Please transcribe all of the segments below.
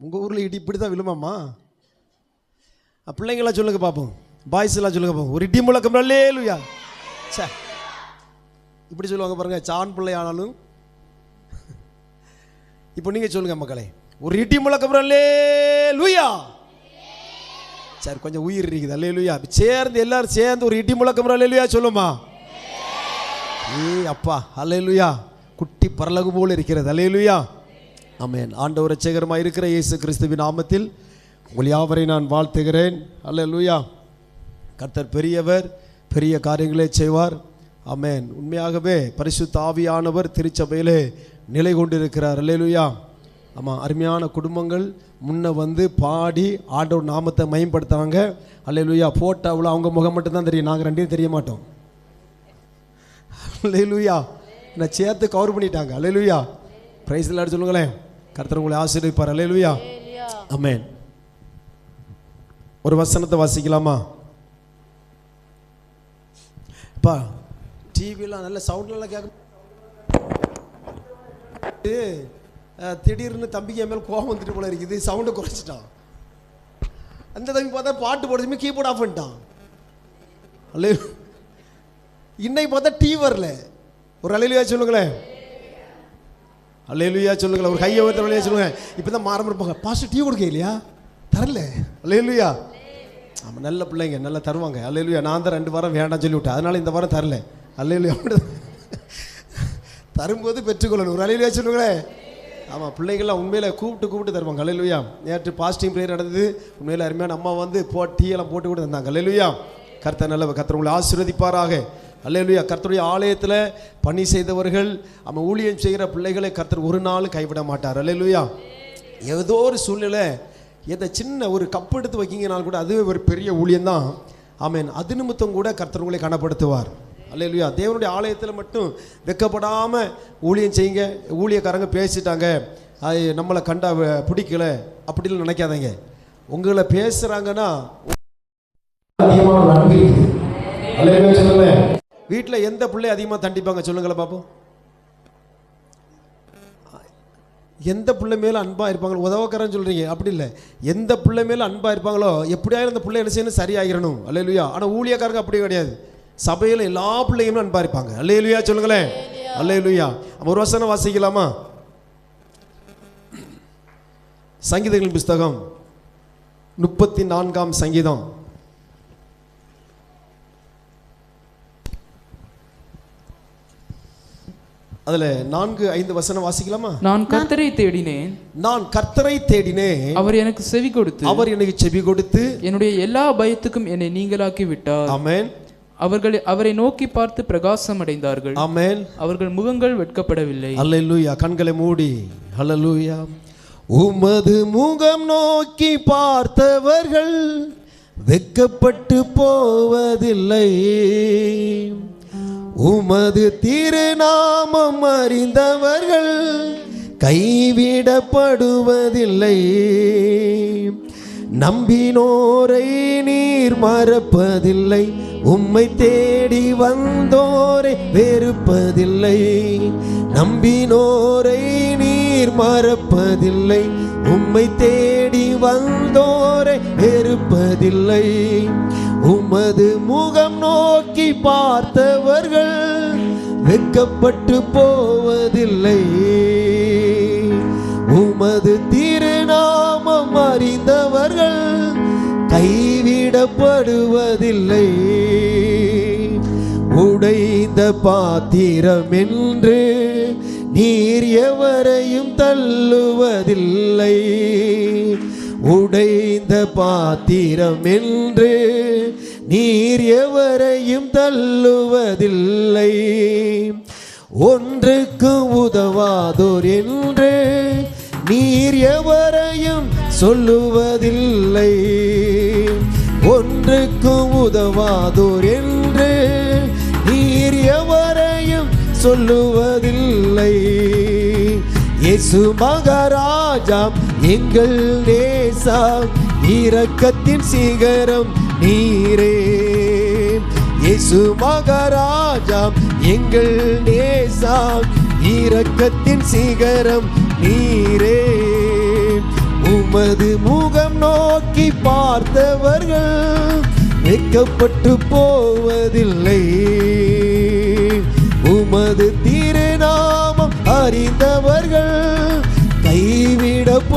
உங்கள் ஊரில் இடி இப்படி தான் விழுமாம்மா? பிள்ளைங்களாம் சொல்லுங்க பார்ப்போம், பாய்ஸ் எல்லாம் சொல்லுங்க பார்ப்போம், ஒரு இடி முழக்கம் அல்லேலூயா. சே, இப்படி சொல்லுவாங்க பாருங்க, சான் பிள்ளை ஆனாலும். இப்போ நீங்கள் சொல்லுங்க மக்களே, ஒரு இடி முழக்கம் அல்லேலூயா. சரி, கொஞ்சம் உயிர் இருக்குது அல்லேலூயா. சேர்ந்து எல்லாரும் சேர்ந்து ஒரு இடி முழக்கம் அல்லேலூயா சொல்லுமா? அப்பா அல்லேலூயா, குட்டி பரலகு போல் இருக்கிறது அல்லேலூயா. ஆமென். ஆண்டவர் இரட்சகருமாய் இருக்கிற இயேசு கிறிஸ்துவின் நாமத்தில் உங்கள் யாவரை நான் வாழ்த்துகிறேன். அல்லேலூயா. கர்த்தர் பெரியவர், பெரிய காரியங்களை செய்வார். ஆமென். உண்மையாகவே பரிசுத்த ஆவியானவர் திருச்சபையிலே நிலை கொண்டிருக்கிறார். அல்லேலூயா. ஆமாம், அருமையான குடும்பங்கள் முன்ன வந்து பாடி ஆண்டவர் நாமத்தை மயம்படுத்துவாங்க. அல்லேலூயா. போட்டோவில் அவங்க முகம் மட்டும்தான் தெரியும், நாங்கள் ரெண்டையும் தெரிய மாட்டோம். அல்லேலூயா. நான் சேர்த்து கவர் பண்ணிட்டாங்க. அல்லேலூயா. பிரைஸ் எல்லாரும் சொல்லுங்களேன். கர்த்தர் உங்களை ஆசீர்வதிப்பார். அல்லேலூயா. ஆமென். ஒரு வசனத்தை வாசிக்கலாமா? அப்பா, டிவிலாம் நல்ல சவுண்ட்லாம் கேட்க, திடீர்னு தம்பிக்கு என் மேல் கோபம் வந்துட்டு போல இருக்குது, சவுண்டை குறைச்சிட்டான். அந்த தம்பி பார்த்தா பாட்டு போடுறதுமே கீபோர்ட் ஆஃப் பண்ணிட்டான். அல்ல, இன்னைக்கு பார்த்தா டீ வரல. ஒரு அல்லேலூயா சொல்லுங்களேன். அல்லேலூயா சொல்லுங்களேன். ஒரு கையை ஒருத்தர் வழியாக சொல்லுங்க. இப்போ தான் மாறம் இருப்பாங்க, பாஸ்டர் டீ கொடுக்க இல்லையா, தரல. அல்லேலூயா. ஆமாம், நல்ல பிள்ளைங்க நல்லா தருவாங்க. அல்லேலூயா. நான் தான் 2 வாரம் வேண்டாம் சொல்லிவிட்டேன், அதனால் இந்த வாரம் தரல. அல்லேலூயா. தரும்போது பெற்றுக்கொள்ளணும். ஒரு அல்லேலூயா சொல்லுங்களேன். ஆமாம், பிள்ளைகள்லாம் உண்மையில் கூப்பிட்டு தருவாங்க. அல்லேலூயா. நேற்று பாஸ்டிங் ப்ரேயர் நடந்தது. உண்மையில் அருமையான அம்மா வந்து டீயெல்லாம் போட்டு கூட தந்தாங்க. அல்லேலூயா. கர்த்தர் நல்ல, கர்த்தர் உங்களை ஆசீர்வதிப்பாராக. அல்லேலூயா. கர்த்தருடைய ஆலயத்தில் பணி செய்தவர்கள், அவன் ஊழியம் செய்கிற பிள்ளைகளை கர்த்தர் ஒரு நாள் கைவிட மாட்டார். அல்லேலூயா. ஏதோ ஒரு சூழ்நிலை, எதை சின்ன ஒரு கப் எடுத்து வைக்கிங்கனாலும் கூட அதுவே ஒரு பெரிய ஊழியம்தான். ஆமென். அது நிமித்தம் கூட கர்த்தர் உங்களை கனப்படுத்துவார். அல்லேலூயா. தேவனுடைய ஆலயத்தில் மட்டும் வெக்கப்படாமல் ஊழியம் செய்யுங்க. ஊழியக்காரங்க பேசிட்டாங்க, அது நம்மளை கண்டா பிடிக்கல அப்படின்னு நினைக்காதீங்க. உங்களை பேசுகிறாங்கன்னா வீட்டில் எந்த பிள்ளை அதிகமாக தண்டிப்பாங்க சொல்லுங்களேன் பார்ப்போம். எந்த பிள்ளை மேலே அன்பாக இருப்பாங்களோ, உதவக்காரன்னு சொல்கிறீங்க, அப்படி இல்லை, எந்த பிள்ளை மேலே அன்பாக இருப்பாங்களோ எப்படியாவது அந்த பிள்ளை என்ன செய்யணும், சரியாகிடணும். அல்லேலூயா. ஆனால் ஊழியக்காரங்க அப்படி கிடையாது, சபையில் எல்லா பிள்ளைகளும் அன்பாக இருப்பாங்க. அல்லேலூயா சொல்லுங்களேன். அல்லேலூயா. ஒரு வசனம் வாசிக்கலாமா? சங்கீதங்களின் புஸ்தகம் 34ஆம் சங்கீதம். அதுல 4-5 வசனம் வாசிக்கலாமா? நான் கர்த்தரை தேடினேன், நான் கர்த்தரை தேடினேன், அவர் எனக்கு செவி கொடுத்து, அவர் எனக்கு செவி கொடுத்து என்னுடைய எல்லா பயத்துக்கும் என்னை நீங்களாக்கி விட்டார். ஆமென். அவரை நோக்கி பார்த்து பிரகாசம் அடைந்தார்கள். ஆமென். அவர்கள் முகங்கள் வெட்கப்படவில்லை. அல்லேலூயா. கண்களை மூடி அல்லேலூயா. உமது முகம் நோக்கி பார்த்தவர்கள் வெட்கப்பட்டு போவதில்லை, உமது திருநாமம் அறிந்தவர்கள் கைவிடப்படுவதில்லை. நம்பினோரை நீர் மறப்பதில்லை, உம்மை தேடி வந்தோரை வெறுப்பதில்லை. நம்பினோரை நீர் மறப்பதில்லை, உம்மை தேடி வந்தோரை வெறுப்பதில்லை. உமது முகம் நோக்கி பார்த்தவர்கள் வெட்கப்பட்டு போவதில்லை, உமது திருநாமம் அறிந்தவர்கள் கைவிடப்படுவதில்லை. உடைந்த பாத்திரம் என்று நீர் எவரையும் தள்ளுவதில்லை, உடைந்த பாத்திரம் என்று நீர் எவரையும் தள்ளுவதில்லை. ஒன்றுக்கு உதவாதோர் என்று நீர் எவரையும் சொல்லுவதில்லை, ஒன்றுக்கு உதவாதோர் என்று நீர் எவரையும் சொல்லுவதில்லை. இயேசு மகாராஜா எங்கள் நேசம், இரக்கத்தின் சிகரம் நீரே. இயேசு மகாராஜா எங்கள் நேசம், இரக்கத்தின் சிகரம் நீரே. உமது முகம் நோக்கி பார்த்தவர்கள் வெட்கப்பட்டு போவதில்லை. உமது திருநாமம் அறிந்தவர்கள் கைவிடப்படுவதில்லை.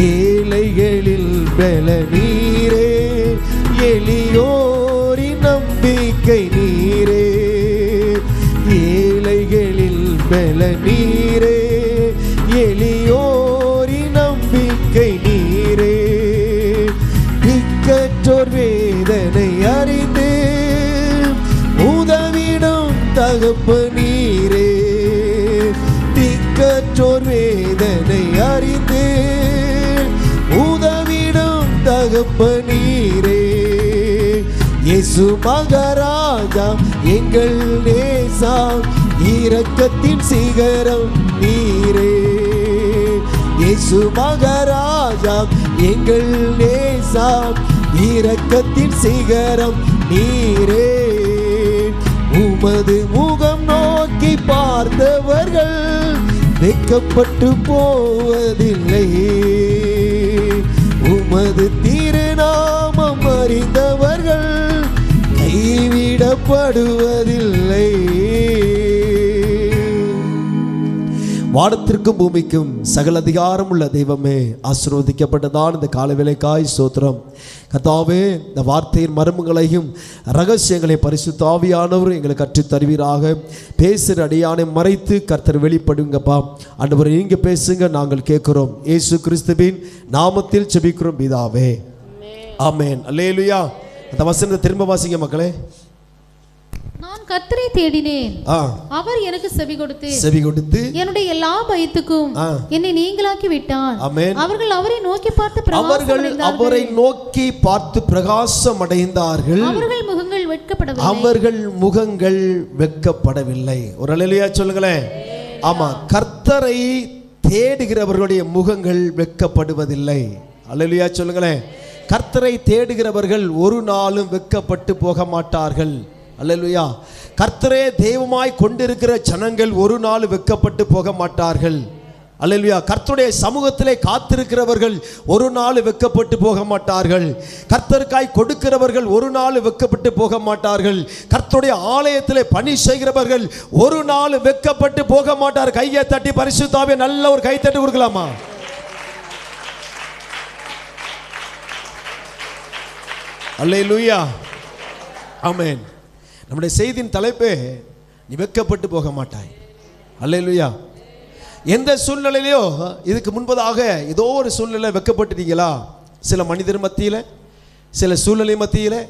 ஏழைகளில் பல நீரே, எளியோரின் நம்பிக்கை நீரே. ஏழைகளில் பல நீரே, எளியோரின் நம்பிக்கை நீரே. திக்கற்றோர் வேதனை அறிந்து உதவிடும் தகப்பனீரே. திக்கற்றோர் வேதனை அறிந்து உதவிடும் தகப்பனீரே. இயேசு மகாராஜா எங்கள் நேசா, இரக்கத்தின் சிகரம் நீரே. இயேசு மகாராஜா எங்கள் நேசா, இரக்கத்தின் சிகரம் நீரே. உமது முகம் நோக்கி பார்த்தவர்கள் வெட்கப்பட்டு போவதில்லை. உமது திருநாமம் அறிந்தவர்கள் கைவிடப்படுவதில்லை. வானத்திற்கும் பூமிக்கும் சகல அதிகாரம் உள்ள தெய்வமே, ஆசீர்வதிக்கப்பட்டதான் இந்த காலவேளைக்காய் ஸ்தோத்திரம். கர்த்தாவே, இந்த வார்த்தையின் மர்மங்களையும் ரகசியங்களை பரிசுத்த ஆவியானவர் எங்களுக்கு கற்றுத் தருவீராக. பேசுகிற அடியானை மறைத்து கர்த்தர் வெளிப்படுங்கப்பா. ஆண்டவரே, நீங்க பேசுங்க, நாங்கள் கேட்கிறோம். இயேசு கிறிஸ்துவின் நாமத்தில் ஜெபிக்கிறோம் பிதாவே, ஆமென். அல்லேலூயா. அந்த வசனத்தை திரும்ப வாசிங்க மக்களே. நான் கர்த்தரை தேடினேன், அவர் எனக்கு செவி கொடுத்து என்னுடைய எல்லா பயத்துக்கும் என்னை நீங்களாக்கி விட்டார். அவர்கள் அவரை நோக்கி பார்த்து பிரகாசம் அடைந்தார்கள். அவர்கள் முகங்கள் வெட்கப்படவில்லை. ஒரு அல்லேலூயா சொல்லுங்களேன். ஆமா, கர்த்தரை தேடுகிறவர்களுடைய முகங்கள் வெட்கப்படுவதில்லை. அல்லேலூயா சொல்லுங்களேன். கர்த்தரை தேடுகிறவர்கள் ஒரு நாளும் வெட்கப்பட்டு போக மாட்டார்கள். அல்லேலூயா. கர்த்தரே தெய்வமாய் கொண்டிருக்கிற ஜனங்கள் ஒரு நாள் வெட்கப்பட்டு போக மாட்டார்கள். அல்லேலூயா. கர்த்தருடைய சமூகத்திலே காத்திருக்கிறவர்கள் ஒரு நாள் வெட்கப்பட்டு போக மாட்டார்கள். கர்த்தருக்காய் கொடுக்கிறவர்கள் ஒரு நாள் வெட்கப்பட்டு போக மாட்டார்கள். கர்த்தருடைய ஆலயத்திலே பணி செய்கிறவர்கள் ஒரு நாள் வெட்கப்பட்டு போக மாட்டார்கள். கையை தட்டி பரிசுத்தாவே நல்ல ஒரு கை தட்டி கொடுக்கலாமா? அல்லேலூயா, ஆமென். நம்முடைய செய்தியின் தலைப்பே நீ வெட்கப்பட்டு போக மாட்டாய். அல்லேலூயா. எந்த சூழ்நிலையிலையோ இதுக்கு முன்பதாக ஏதோ ஒரு சூழ்நிலை வெட்கப்பட்டுட்டீங்களா? சில மனிதர் மத்தியில், சில சூழ்நிலை மத்தியில்,